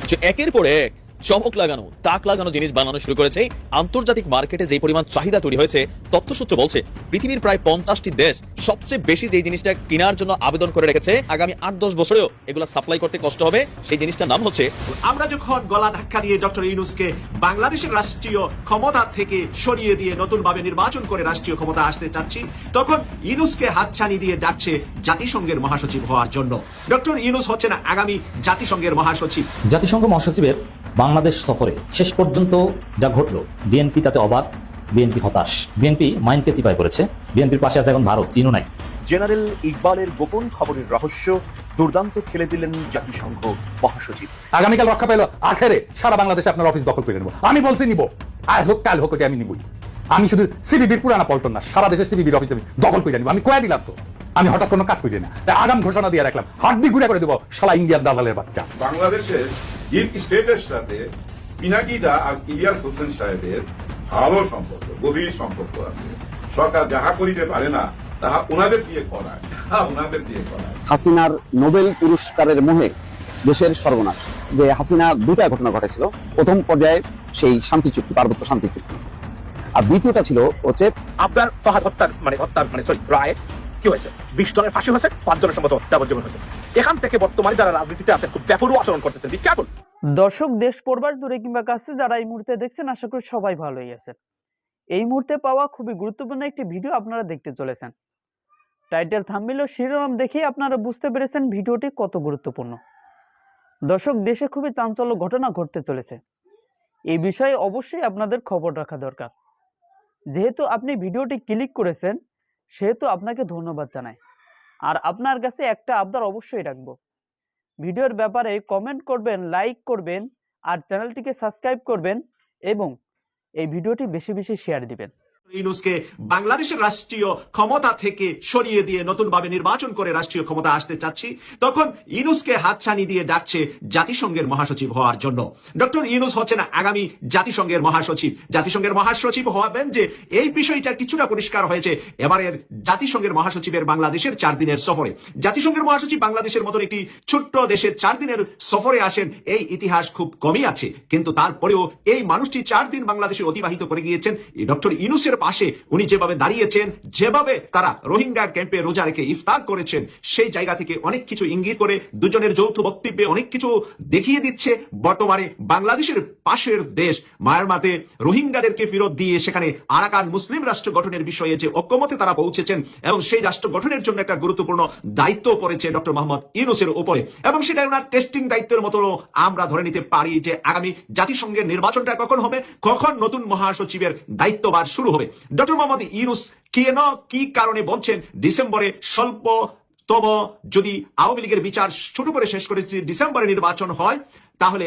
যে একের পর এক চমক লাগানো তাক লাগানো জিনিস বানানো শুরু করেছে। আন্তর্জাতিক মার্কেটে যে পরিমাণ চাহিদা তৈরি হয়েছে, তথ্যসূত্র বলছে পৃথিবীর প্রায় 50টি দেশ সবচেয়ে বেশি যে জিনিসটা কেনার জন্য আবেদন করে রেখেছে, আগামী 8-10 বছরেও এগুলো সাপ্লাই করতে কষ্ট হবে। সেই জিনিসটার নাম হচ্ছে, আমরা যখন গলা ধাক্কা দিয়ে ডক্টর ইউনূসকে বাংলাদেশের রাষ্ট্রীয় ক্ষমতা থেকে সরিয়ে দিয়ে নতুনভাবে নির্বাচন করে রাষ্ট্রীয় ক্ষমতা আসতে চাচ্ছি, তখন ইউনূসকে হাতছানি দিয়ে ডাকছে জাতিসংঘের মহাসচিব হওয়ার জন্য। ডক্টর ইউনূস হচ্ছেন আগামী জাতিসংঘের মহাসচিব। জাতিসংঘ মহাসচিবের বাংলাদেশ সফরে শেষ পর্যন্ত যা ঘটলো, বিএনপি তাতে অবাক, বিএনপি হতাশ। বিএনপি মাইন্ডকে চিপায় করেছে। বিএনপির পাশে আছে এখন ভারত, চীনও নাই। জেনারেল ইকবালের গোপন খবরের রহস্য দুর্দান্ত খেলে দিলেন জাতিসংঘ মহাসচিব। আগামীকাল রক্ষা পেল আখেরে সারা বাংলাদেশে আপনার অফিস দখল করে নেবো। আমি বলছি নিব, আজ হোক কাল হোক, আমি নিবই। আমি শুধু সিবিবির পুরানা পল্টন না, সারা দেশের সিবিবির অফিস আমি দখল করে নিব। আমি কয়ে দিলাম তো, আমি হঠাৎ কোনো কাজ করি না। আগাম ঘোষণা দিয়ে রাখলাম, হাড্ডি ঘুরে করে দেবো শালা ইন্ডিয়ান দালালের বাচ্চা। বাংলাদেশের ডিপ স্টেটের সাথে পিনাকিদা আর ইলিয়াস হোসেন সাহেবের ভালো সম্পর্ক, গভীর সম্পর্ক আছে। সরকার যাহা করিতে পারে না তাহা ওনাদের দিয়ে করায়, ওনাদের দিয়ে করায়। হাসিনার নোবেল পুরস্কারের মোহে দেশের সর্বনাশ। যে হাসিনা দুটা ঘটনা ঘটেছিল। প্রথম পর্যায়ে সেই শান্তি চুক্তি, পার্বত্য শান্তি চুক্তি, আর দ্বিতীয়টা ছিল হচ্ছে আপনার ফাহাদ হত্যার রায় কি হয়েছে? 20 জনের ফাঁসি হয়েছে, 5 জনের সম্মত যাবজ্জীবন হয়েছে। এখান থেকে বর্তমানে যারা রাজনীতিতে আছেন খুব বেপরোয়া আচরণ করতেছেন। Be careful. দর্শক, দেশ পড়বার দূরে কিংবা কাছে যারা এই মুহূর্তে দেখছেন, আশা করি সবাই ভালোই আছেন। এই মুহূর্তে পাওয়া খুবই গুরুত্বপূর্ণ একটি ভিডিও আপনারা দেখতে চলেছেন। টাইটেল, থাম্বনেল ও শিরোনাম দেখেই আপনারা বুঝতে পেরেছেন ভিডিওটি কত গুরুত্বপূর্ণ। দর্শক, দেশে খুবই চাঞ্চল্য ঘটনা ঘটতে চলেছে। এই বিষয়ে অবশ্যই আপনাদের খবর রাখা দরকার। যেহেতু আপনি ভিডিওটি ক্লিক করেছেন, সেহেতু আপনাকে ধন্যবাদ জানাই। আর আপনার কাছে একটা আবদার অবশ্যই রাখবো, ভিডিওর ব্যাপারে কমেন্ট করবেন, লাইক করবেন, আর চ্যানেলটিকে সাবস্ক্রাইব করবেন এবং এই ভিডিওটি বেশি বেশি শেয়ার দিবেন। ইউনূসকে বাংলাদেশের রাষ্ট্রীয় ক্ষমতা থেকে সরিয়ে দিয়ে নতুনভাবে নির্বাচন করে রাষ্ট্রীয় ক্ষমতা আসতে চাচ্ছি, তখন ইউনূসকে হাতছানি দিয়ে ডাকছে জাতিসংঘের মহাসচিব হওয়ার জন্য। ডক্টর ইউনূস হচ্ছেন আগামী জাতিসংঘের মহাসচিব। জাতিসংঘের মহাসচিব হবেন যে, এই বিষয়টা কিছুটা পরিষ্কার হয়েছে এবারের জাতিসংঘের মহাসচিবের বাংলাদেশের 4 দিনের সফরে। জাতিসংঘের মহাসচিব বাংলাদেশের মতন একটি ছোট্ট দেশের 4 দিনের সফরে আসেন, এই ইতিহাস খুব কমই আছে। কিন্তু তারপরেও এই মানুষটি 4 দিন বাংলাদেশে অতিবাহিত করে গিয়েছেন। ডক্টর ইউনূসের পাশে উনি যেভাবে দাঁড়িয়েছেন, যেভাবে তারা রোহিঙ্গা ক্যাম্পে রোজা রেখে ইফতার করেছেন, সেই জায়গা থেকে অনেক কিছু ইঙ্গিত করে দুজনের যৌথ বক্তব্যে অনেক কিছু দেখিয়ে দিচ্ছে। বর্তমানে বাংলাদেশের পাশের দেশ মায়ানমারে রোহিঙ্গাদেরকে ফেরত দিয়ে সেখানে আরাকান মুসলিম রাষ্ট্র গঠনের বিষয়ে যে ঐক্যমতে তারা পৌঁছেছেন, এবং সেই রাষ্ট্র গঠনের জন্য একটা গুরুত্বপূর্ণ দায়িত্ব পড়েছে ডক্টর মোহাম্মদ ইউনূসের উপরে, এবং সেটা ওনার টেস্টিং দায়িত্বের মতো আমরা ধরে নিতে পারি যে আগামী জাতিসংঘের নির্বাচনটা কখন হবে, কখন নতুন মহাসচিবের দায়িত্বভার শুরু হবে। ডক্টর মোহাম্মদ ইউনূস কেন, কি কারণে বলছেন ডিসেম্বরে স্বল্পতম, যদি আওয়ামী লীগের বিচার ছোট করে শেষ করে ডিসেম্বরে নির্বাচন হয়, তাহলে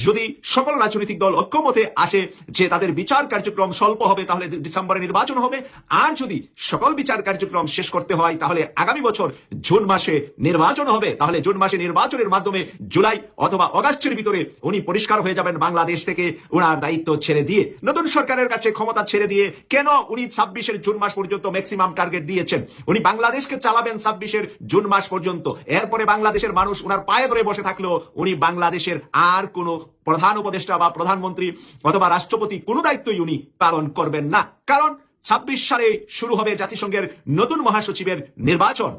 যদি সকল রাজনৈতিক দল ঐক্যমতে আসে যে তাদের বিচার কার্যক্রম স্বল্প হবে, তাহলে ডিসেম্বরে নির্বাচন হবে। আর যদি সকল বিচার কার্যক্রম শেষ করতে হয়, তাহলে আগামী বছর জুন মাসে নির্বাচন হবে। তাহলে জুন মাসে নির্বাচনের মাধ্যমে জুলাই অথবা অগাস্টের ভিতরে উনি পরিষ্কার হয়ে যাবেন বাংলাদেশ থেকে, ওনার দায়িত্ব ছেড়ে দিয়ে, নতুন সরকারের কাছে ক্ষমতা ছেড়ে দিয়ে। কেন উনি 26-এর জুন মাস পর্যন্ত ম্যাক্সিমাম টার্গেট দিয়েছেন? উনি বাংলাদেশকে চালাবেন 26-এর জুন মাস পর্যন্ত। এরপরে বাংলাদেশের মানুষ ওনার পায়ে ধরে বসে থাকলেও উনি বাংলাদেশের আর কোনো প্রধান উপদেষ্টা বা প্রধানমন্ত্রী অথবা রাষ্ট্রপতি কোনো দায়িত্বই উনি পালন করবেন না। কারণ 26 সালে শুরু হবে জাতিসংঘের নতুন মহাসচিবের নির্বাচন,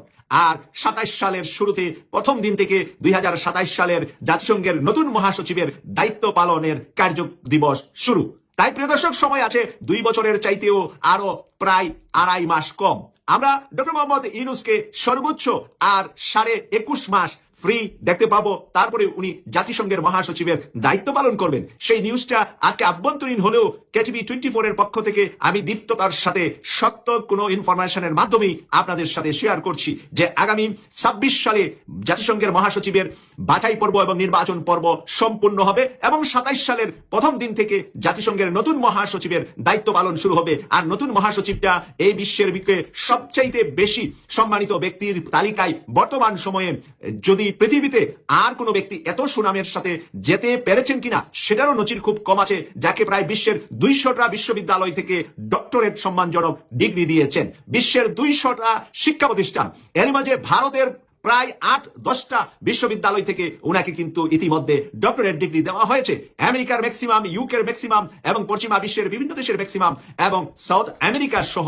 আর 27 সালের শুরুতে প্রথম দিন থেকে 2027 সালের জাতিসংঘের নতুন মহাসচিবের দায়িত্ব পালনের কার্য দিবস শুরু। তাই প্রিয় দর্শক, সময় আছে 2 বছরের চাইতেও আরো প্রায় 2.5 মাস কম। আমরা ডক্টর মোহাম্মদ ইউনূসকে সর্বোচ্চ আর 21.5 মাস ফ্রি দেখতে পাবো। তারপরে উনি জাতিসংঘের মহাসচিবের দায়িত্ব পালন করবেন। সেই নিউজটা আজকে আভ্যন্তরীণ হলেও কেটিভি 24 এর পক্ষ থেকে আমি দীপ্ততার সাথে সত্য কোনো ইনফরমেশনের মাধ্যমেই আপনাদের সাথে শেয়ার করছি যে আগামী 26 সালে জাতিসংঘের মহাসচিবের বাছাই পর্ব এবং নির্বাচন পর্ব সম্পূর্ণ হবে, এবং 27 সালের প্রথম দিন থেকে জাতিসংঘের নতুন মহাসচিবের দায়িত্ব পালন শুরু হবে। আর নতুন মহাসচিবটা এই বিশ্বের বুকে সবচাইতে বেশি সম্মানিত ব্যক্তির তালিকায় বর্তমান সময়ে যদি পৃথিবীতে আর কোনো ব্যক্তি এত সুনামের সাথে যেতে পেরেছেন কিনা সেটারও নজির খুব কম আছে, যাকে প্রায় বিশ্বের 200টা বিশ্ববিদ্যালয় থেকে ডক্টরেট সম্মানজনক ডিগ্রি দিয়েছেন। বিশ্বের 200টা শিক্ষা প্রতিষ্ঠান, এর মাঝে ভারতের প্রায় 8-10টা বিশ্ববিদ্যালয় থেকে উনাকে কিন্তু ইতিমধ্যে ডক্টরেট ডিগ্রি দেওয়া হয়েছে। আমেরিকার ম্যাক্সিমাম, ইউকের ম্যাক্সিমাম এবং পশ্চিমা বিশ্বের বিভিন্ন দেশের ম্যাক্সিমাম এবং সাউথ আমেরিকা সহ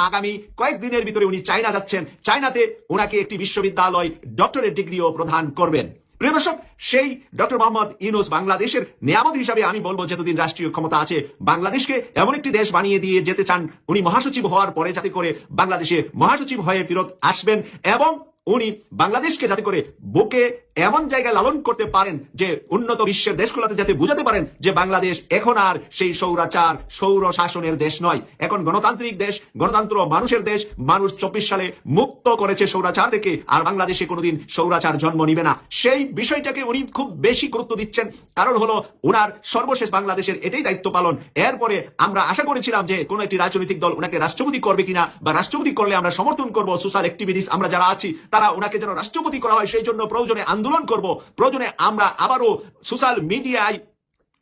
আগামী কয়েকদিনের ভিতরে উনি চায়না যাচ্ছেন। চায়নাতে উনাকে একটি বিশ্ববিদ্যালয় ডক্টরেট ডিগ্রিও প্রদান করবেন। প্রিয় দর্শক, সেই ডক্টর মোহাম্মদ ইউনূস বাংলাদেশের নিয়ামত হিসাবে আমি বলবো, যতদিন রাষ্ট্রীয় ক্ষমতা আছে বাংলাদেশকে এমন একটি দেশ বানিয়ে দিয়ে যেতে চান উনি মহাসচিব হওয়ার পরে, যাতে করে বাংলাদেশে মহাসচিব হয়ে ফেরত আসবেন এবং উনি বাংলাদেশকে যাতে করে বুকে এমন জায়গায় লালন করতে পারেন যে উন্নত বিশ্বের দেশগুলোতে যাতে বুঝাতে পারেন যে বাংলাদেশ এখন আর সেই সৌরাচার সৌর শাসনের দেশ নয়, এখন গণতান্ত্রিক দেশ, গণতন্ত্র মানুষের দেশ। মানুষ 24 সালে মুক্ত করেছে সৌরাচার থেকে, আর বাংলাদেশে কোনোদিন সৌরাচার জন্ম নিবে না। সেই বিষয়টাকে উনি খুব বেশি গুরুত্ব দিচ্ছেন, কারণ হলো উনার সর্বশেষ বাংলাদেশের এটাই দায়িত্ব পালন। এরপরে আমরা আশা করেছিলাম যে কোনো একটি রাজনৈতিক দল উনাকে রাষ্ট্রপতি করবে কিনা, বা রাষ্ট্রপতি করলে আমরা সমর্থন করব, সোশ্যাল অ্যাক্টিভিটিস আমরা যারা আছি তারা ওনাকে যেন রাষ্ট্রপতি করা হয় সেই জন্য প্রয়োজনে আন্দোলন করব, প্রয়োজনে আমরা আবারও সোশ্যাল মিডিয়ায়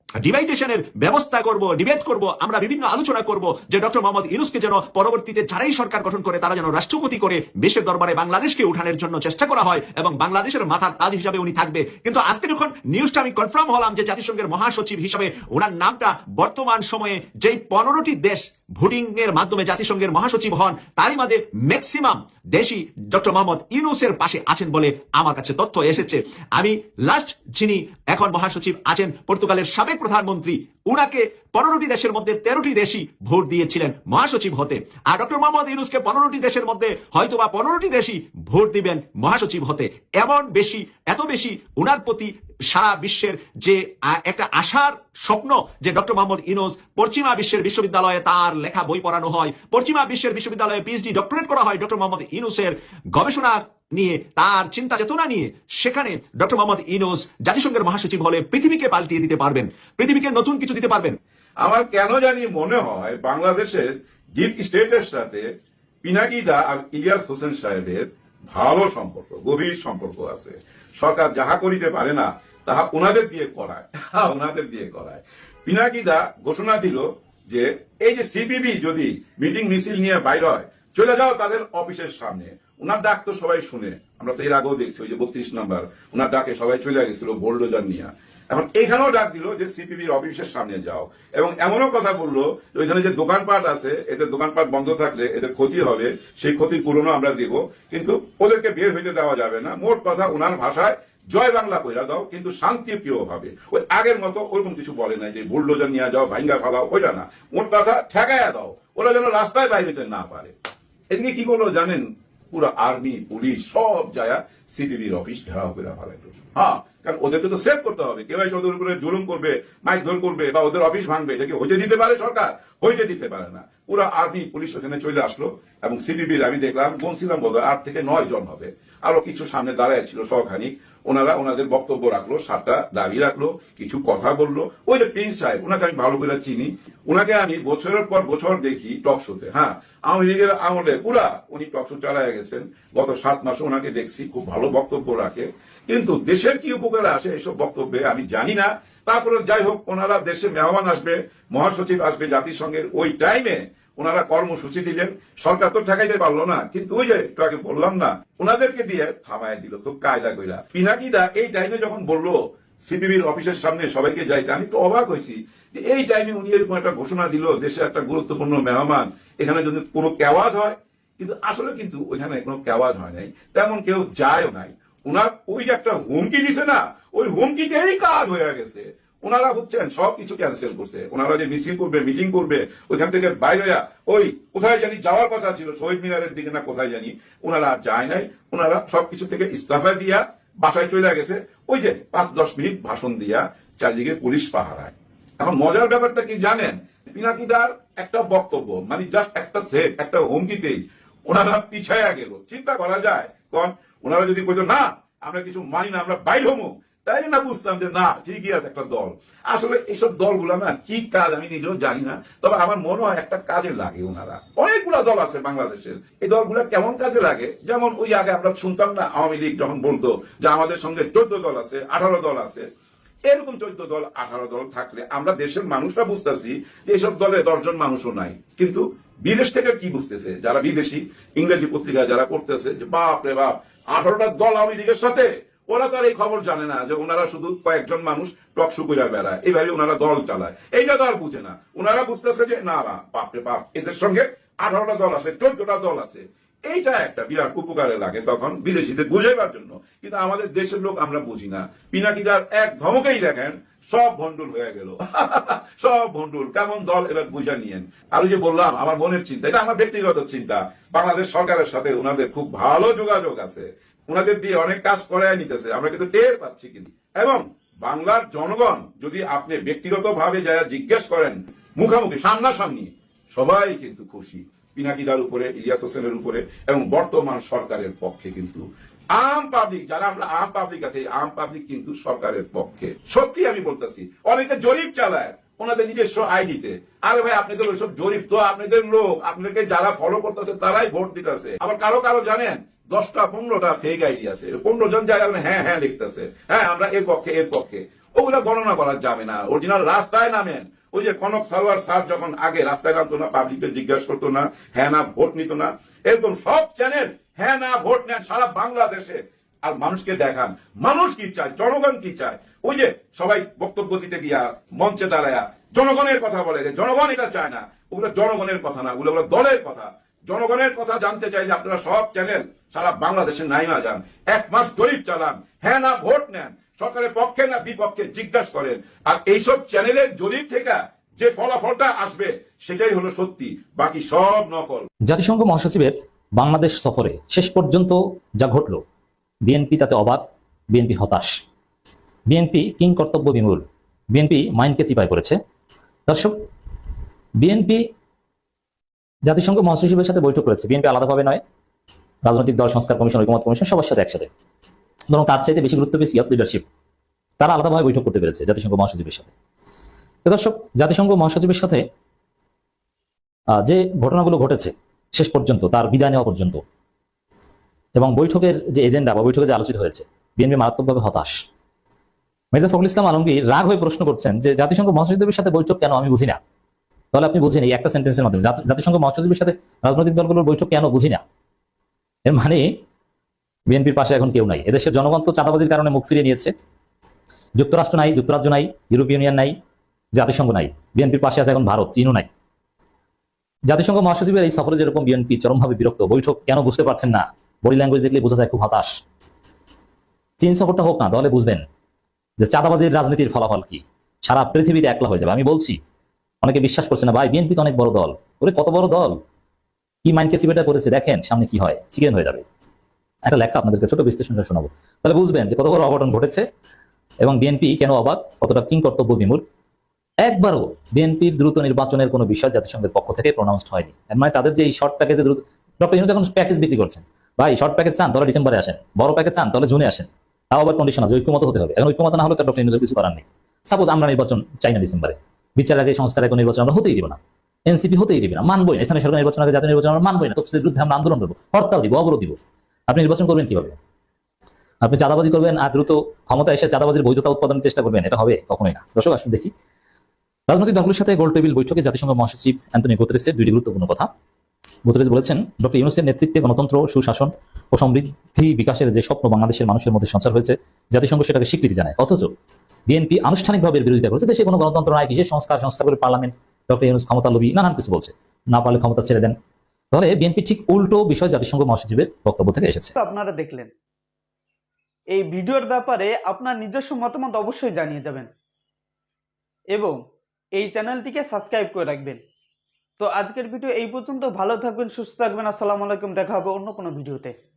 ডিবেটেশনের ব্যবস্থা করব, ডিবেট করব, আমরা বিভিন্ন আলোচনা করব যে ডক্টর মোহাম্মদ ইউনূসকে যেন পরবর্তীতে যারাই সরকার গঠন করে তারা যেন রাষ্ট্রপতি করে বিশ্বের দরবারে বাংলাদেশকে উঠানোর জন্য চেষ্টা করা হয় এবং বাংলাদেশের মাথার তাজ হিসাবে উনি থাকবে। কিন্তু আজকে যখন নিউজটা আমি কনফার্ম হলাম যে জাতিসংঘের মহাসচিব হিসাবে ওনার নামটা বর্তমান সময়ে যেই 15টি দেশ ভোটিং এর মাধ্যমে জাতিসংঘের মহাসচিব হন, তারই মাঝে ম্যাক্সিমাম দেশই ডক্টর মোহাম্মদ ইউনূসের পাশে আছেন বলে আমার কাছে তথ্য এসেছে। আমি লাস্ট যিনি এখন মহাসচিব আছেন পর্তুগালের সাবেক প্রধানমন্ত্রী, উনাকে 15টি দেশের মধ্যে 13টি দেশই ভোট দিয়েছিলেন মহাসচিব হতে, আর ডক্টর মোহাম্মদ ইউনূসকে 15টি দেশের মধ্যে হয়তোবা 15টি দেশই ভোট দিবেন মহাসচিব হতে। এমন বেশি, এত বেশি উনার প্রতি সারা বিশ্বের যে একটা আশার স্বপ্ন যে ডক্টর মোহাম্মদ ইউনূস পশ্চিমা বিশ্বের বিশ্ববিদ্যালয়ে তার লেখা বই পড়ানো হয়, পশ্চিমা বিশ্বের বিশ্ববিদ্যালয়ে পিএইচডি ডক্টরেট করা হয় ডক্টর মোহাম্মদ ইউনূসের গবেষণা নিয়ে, তার চিন্তা চেতনা নিয়ে। সেখানে ডক্টর মোহাম্মদ ইউনূস জাতিসংঘের মহাসচিব হলে পৃথিবীকে পাল্টিয়ে দিতে পারবেন, পৃথিবীকে নতুন কিছু দিতে পারবেন। আমার কেন জানি মনে হয় বাংলাদেশের ডিপ স্টেটের সাথে পিনাকি দা আর ইলিয়াস হোসেন সাহেবের ভালো সম্পর্ক, গভীর সম্পর্ক আছে। সরকার যাহা করিতে পারে না তাহা ওনাদের দিয়ে করায়, ওনাদের দিয়ে করায়। পিনাকি দা ঘোষণা দিল যে এই যে সিপিবি যদি মিটিং মিছিল নিয়ে বাইর হয়, চলে যাও তাদের অফিসের সামনে। ওনার ডাক তো সবাই শুনে, আমরা তো এর আগেও দেখছি ওই যে 32 নাম্বার ওনার ডাকে সবাই চলে গেছিল বোল্ডোজার নিয়ে। এখন এইখানেও ডাক দিল যে সিপিবির অফিসের সামনে যাও, এবং এমনও কথা বললো যে ওইখানে যে দোকানপাট আছে এদের দোকানপাট বন্ধ থাকলে এদের ক্ষতি হবে, সেই ক্ষতির পূরণও আমরা দিব, কিন্তু ওদেরকে বের হইতে দেওয়া যাবে না। মোট কথা ওনার ভাষায় জয় বাংলা কইরা দাও, কিন্তু শান্তিপ্রিয় ভাবে। ওই আগের মতো ওরকম কিছু বলে নাই যে বুলডোজার নিয়ে যাও, ভাঙ্গা ফালাও, ওইটা না। মোট কথা ঠেকাইয়া দাও, ওরা যেন রাস্তায় বাইরে না পারে। এদিকে কি করলো জানেন, পুরো আর্মি পুলিশ সব যায় সিপিবির অফিস ঘেরাও করে ফেলাইল। হ্যাঁ, কারণ ওদেরকে তো সেভ করতে হবে। কেউ এসে ওদের উপরে জুলুম করবে, মারধর করবে বা ওদের অফিস ভাঙবে, এটা কি হইতে দিতে পারে সরকার? হইতে দিতে পারে না। পুরো আর্মি পুলিশ ওখানে চলে আসলো এবং সিপিবির আমি দেখলাম বলছিলাম বোধ হয় 8 থেকে 9 জন হবে, আরো কিছু সামনে দাঁড়ায় ছিল সহখানিক। ওনারা ওনাদের বক্তব্য রাখলো, 7টা দাবি রাখলো, কিছু কথা বললো। ওই যে প্রিন্স সাহেব, ওনাকে আমি ভালো করে চিনি, ওনাকে আমি বছরের পর বছর দেখি টক শোতে। হ্যাঁ, আওয়ামী লীগের আমলে পুরা উনি টক শো চালায় গেছেন। গত 7 মাসে ওনাকে দেখছি, খুব ভালো বক্তব্য রাখে, কিন্তু দেশের কি উপকারে আসে এইসব বক্তব্যে আমি জানি না। তারপরে যাই হোক, ওনারা দেশে মেহমান আসবে, মহাসচিব আসবে জাতিসংঘের, ওই টাইমে ওনারা কর্মসূচি দিলেন। সরকার তো ঠেকাইতে পারলো না, কিন্তু ওই যে একটু আগে বললাম না, ওনাদেরকে দিয়ে থামায় দিল খুব কায়দা কইরা। পিনাকি দা এই টাইমে যখন বললো সিপিবির অফিসের সামনে সবাইকে যাইতে, আমি তো অবাক হয়েছি যে এই টাইমে উনি এরকম একটা ঘোষণা দিল, দেশে একটা গুরুত্বপূর্ণ মেহমান, এখানে যদি কোনো কেওয়াজ হয়, কিন্তু আসলে কিন্তু ওইখানে কোনো কেওয়াজ হয় নাই, তেমন কেউ যায়ও নাই। ওনার ওই যে একটা হুমকি দিছে না, ওই হুমকিতেই কাজ হয়ে গেছে। ওনারা বুঝছেন সবকিছু ক্যান্সেল করছে। ওনারা যে মিছিল করবে, মিটিং করবে, ওইখান থেকে বাইরে ওই কোথায় জানি যাওয়ার কথা ছিল, শহীদ মিনারের দিকে না কোথায় জানি, ওনারা আর যায় নাই। ওনারা সবকিছু থেকে ইস্তফা দিয়া বাসায় চলে গেছে। ওই যে 5-10 মিনিট ভাষণ দিয়া চারিদিকে পুলিশ পাহারায়। এখন মজার ব্যাপারটা কি জানেন, পিনাকিদার একটা বক্তব্য, মানে জাস্ট একটা থ্রেট, একটা হুমকিতেই ওনারা পিছায়া গেল। চিন্তা করা যায়, কারণ ওনারা যদি কইতো না আমরা কিছু মানি না, আমরা বাইর হবো, তাই না বুঝতাম যে না ঠিকই আছে একটা দল। আসলে এইসব দলগুলা না কি কাজ আমি নিজেও জানি না, তবে আমার মনে হয় একটা কাজে লাগে। ওনারা অনেকগুলা দল আছে বাংলাদেশের, এই দলগুলা কেমন কাজে লাগে, যেমন ওই আগে আমরা শুনতাম না আওয়ামী লীগ যখন বলতো যে আমাদের সঙ্গে 14 দল আছে, 18 দল আছে। এরকম 14 দল 18 দল থাকলে আমরা দেশের মানুষরা বুঝতেছি যে এইসব দলে 10 জন মানুষও নাই, কিন্তু বিদেশ থেকে কি বুঝতেছে যারা বিদেশি ইংরেজি পত্রিকা যারা পড়তেছে যে বাপ রে বাপ 18টা দল আওয়ামী লীগের সাথে, ওরা তো আর এই খবর জানে না যে ওনারা শুধু কয়েকজন মানুষ টকশো করে বেড়ায়, এইভাবে ওনারা দল চালায়, এইটা তো আর বুঝে না। ওনারা বুঝতেছে যে না না, বাপরে বাপ, এদের সঙ্গে 18টা দল আছে, 14টা দল আছে। এইটা একটা বিরাট উপকারে লাগে তখন বিদেশিদের বুঝাইবার জন্য। কিন্তু আমাদের দেশের লোক আমরা বুঝি না। পিনাকিদার এক ধমকেই দেখেন সব ভন্ডুল হয়ে গেল। সব ভন্ডুল, কেমন দল এবার বুঝা নিয়েন। আর ওই যে বললাম আমার মনের চিন্তা, এটা আমার ব্যক্তিগত চিন্তা, বাংলাদেশ সরকারের সাথে ওনাদের খুব ভালো যোগাযোগ আছে, ওনাদের দিয়ে অনেক কাজ করায় নিতেছে, আমরা কিন্তু টের পাচ্ছি। কিন্তু এবং বাংলার জনগণ যদি আপনি ব্যক্তিগত ভাবে যারা জিজ্ঞেস করেন, মুখামুখি সামনাসামনি, সবাই কিন্তু খুশি পিনাকিদার উপরে, ইলিয়াস হোসেনের উপরে, এবং বর্তমান সরকারের পক্ষে। কিন্তু আম পাবলিক, যারা আমরা আম পাবলিক আছে, এই আম পাবলিক কিন্তু সরকারের পক্ষে। সত্যি আমি বলতেছি, অনেকে জরিপ চালায় ওনাদের নিজস্ব আইডিতে। আরে ভাই, আপনাদের ওইসব জরিপ তো আপনাদের লোক, আপনাদেরকে যারা ফলো করতেছে তারাই ভোট দিতেছে। আবার কারো কারো জানেন 10টা 15টা ফেক আইডি আছে, 15 জন যায় হ্যাঁ হ্যাঁ লিখতেছে, হ্যাঁ আমরা এর পক্ষে এর পক্ষে। ওগুলা গণনা করা যাবে না, অরিজিনাল রাস্তায় নামেন। ওই যে কনক সালোয়ার স্যার যখন আগে রাস্তায় নামতো না, পাবলিককে জিজ্ঞাসা করতো না, হ্যাঁ না ভোট নিত না, এরকম সব চ্যানেল হ্যাঁ না ভোট নেন সারা বাংলাদেশে, আর মানুষকে দেখান মানুষ কি চায়, জনগণ কি চায়। ওই যে সবাই বক্তব্য দিতে গিয়া মঞ্চে দাঁড়ায়া জনগণের কথা বলে, যে জনগণ এটা চায় না, ওগুলো জনগণের কথা না, ওগুলো দলের কথা। জনগণের কথা জানতে চাইলে আপনারা সব চ্যানেল সারা বাংলাদেশে নাইমা যান, 1 মাস জরিপ চালান, হ্যাঁ না ভোট নেন, সরকারের পক্ষে না বিপক্ষে জিজ্ঞাসা করেন। আর এইসব চ্যানেলের জরিপ থেকে যে ফলাফলটা আসবে সেটাই হলো সত্যি, বাকি সব নকল। জাতিসংঘ মহাসচিবের বাংলাদেশ সফরে শেষ পর্যন্ত যা ঘটল, বিএনপি তাতে অবাক, বিএনপি হতাশ, বিএনপি কিং কর্তব্য বিমূল, বিএনপি মাইন্ডকে চিপায় পড়েছে। দর্শক, বিএনপি জাতিসংঘ মহাসচিবের সাথে বৈঠক করেছে, বিএনপি আলাদাভাবে নয়, রাজনৈতিক দল সংস্কার কমিশন, ঐকমত্য কমিশন সবার সাথে একসাথে, বরং তার চাইতে বেশি গুরুত্ব পেয়েছে লিডারশিপ, তারা আলাদাভাবে বৈঠক করতে পেরেছে জাতিসংঘ মহাসচিবের সাথে। তো দর্শক, জাতিসংঘ মহাসচিবের সাথে যে ঘটনাগুলো ঘটেছে শেষ পর্যন্ত, তার বিদায় নেওয়া পর্যন্ত, এবং বৈঠকের যে এজেন্ডা বা বৈঠকে যে আলোচিত হয়েছে, বিএনপি মারাত্মকভাবে হতাশ। মির্জা ফখরুল ইসলাম আলমগীর রাগ হয়ে প্রশ্ন করছেন যে জাতিসংঘ মহাসচিবের সাথে বৈঠক কেন, আমি বুঝি না। তাহলে আপনি বুঝেন এই একটা সেন্টেন্সের মাধ্যমে, জাতিসংঘ মহাসচিবের সাথে রাজনৈতিক দলগুলোর বৈঠক কেন, বুঝি না। এর মানে বিএনপির পাশে এখন কেউ নাই। এদেশের জনগণ তো চাঁদাবাজির কারণে মুখ ফিরিয়ে নিয়েছে, যুক্তরাষ্ট্র নাই, যুক্তরাজ্য নাই, ইউরোপীয় ইউনিয়ন নাই, জাতিসংঘ নাই, বিএনপির পাশে আছে এখন ভারত, চীনও নাই। জাতিসংঘ মহাসচিবের এই সফরে যেরকম বিএনপি চরমভাবে বিরক্ত, বৈঠক কেন বুঝতে পারছেন না, বডি ল্যাঙ্গুয়েজ দেখলে বোঝা যায় খুব হতাশ। চীন সফরটা হোক না, তাহলে বুঝবেন যে চাঁদাবাজির রাজনীতির ফলাফল কি, সারা পৃথিবীতে একলা হয়ে যাবে। আমি বলছি, অনেকে বিশ্বাস করছে না, ভাই বিএনপি তো অনেক বড় দল, ওরে কত বড় দল, কি মাইন্ডকে চিপেটা করেছে, দেখেন সামনে কি হয়, চিকেন হয়ে যাবে। একটা লেখা আপনাদেরকে ছোট বিশ্লেষণ শোনাবো, তাহলে বুঝবেন যে কত বড় অঘটন ঘটেছে এবং বিএনপি কেন অবাক, কতটা কিং কর্তব্য বিমূল। একবারও বিএনপির দ্রুত নির্বাচনের কোনো বিষয় জাতিসংঘের পক্ষ থেকে প্রোনাউন্সড হয়নি। এর মানে তাদের যে এই শর্ট প্যাকেজে দ্রুত, ডক্টর ইউনূস এখন প্যাকেজ বিক্রি করছেন, ভাই শর্ট প্যাকেজ চান তাহলে ডিসেম্বরে আসেন, বড় প্যাকেজ চান তাহলে জুনে আসেন, তাও আবার কন্ডিশন আছে, ঐক্যমত হতে হবে। এখন ঐক্যমত না হলে তো ডক্টর ইউনূসের কিছু করার নেই। সাপোজ আমরা নির্বাচন চাই না ডিসেম্বরে, বিচার আগে সংস্কার আগে নির্বাচন আমরা হতেই দিব না, এনসিপি হতেই দিবে না, মানবই না, স্থানীয় সরকার নির্বাচন আগে জাতীয় নির্বাচন আমরা মানবই না, তফসিলের বিরুদ্ধে আমরা আন্দোলন করবো, হরতাল দিব, অবরোধ দিব। আপনি নির্বাচন করবেন কিভাবে? আপনি চাঁদাবাজি করবেন আর দ্রুত ক্ষমতা এসে চাঁদাবাজির বৈধতা উৎপাদনের চেষ্টা করবেন, এটা হবে কখনোই না। দর্শক আসুন দেখি রাজনৈতিক দলগুলোর সাথে গোল টেবিল বৈঠকে জাতিসংঘ মহাসচিব অ্যান্টনিও গুতেরেসের 2টি গুরুত্বপূর্ণ কথা। গুতেরেস বলেছেন, ডক্টর ইউনূসের নেতৃত্বে গণতন্ত্র, সুশাসন ও সমৃদ্ধি বিকাশের যে স্বপ্ন বাংলাদেশের মানুষের মধ্যে সঞ্চার হয়েছে, জাতিসংঘ সেটাকে স্বীকৃতি জানায়। অথচ বিএনপি আনুষ্ঠানিকভাবে বিরোধিতা করেছে, দেশে কোনো গণতন্ত্র নাই, কিসের সংস্কার করে পার্লামেন্ট, ডক্টর ইউনূস ক্ষমতা লোভী, নানান কিছু বলছে, না পারলে ক্ষমতা ছেড়ে দেন। তাহলে বিএনপি ঠিক উল্টো বিষয় জাতিসংঘ মহাসচিবের বক্তব্য থেকে এসেছে। আপনারা দেখলেন, এই ভিডিওর ব্যাপারে আপনার নিজস্ব মতামত অবশ্যই জানিয়ে যাবেন এবং এই চ্যানেলটিকে সাবস্ক্রাইব করে রাখবেন। তো আজকের ভিডিও এই পর্যন্ত, ভালো থাকবেন, সুস্থ থাকবেন, আসসালামু আলাইকুম, দেখা হবে অন্য কোনো ভিডিওতে।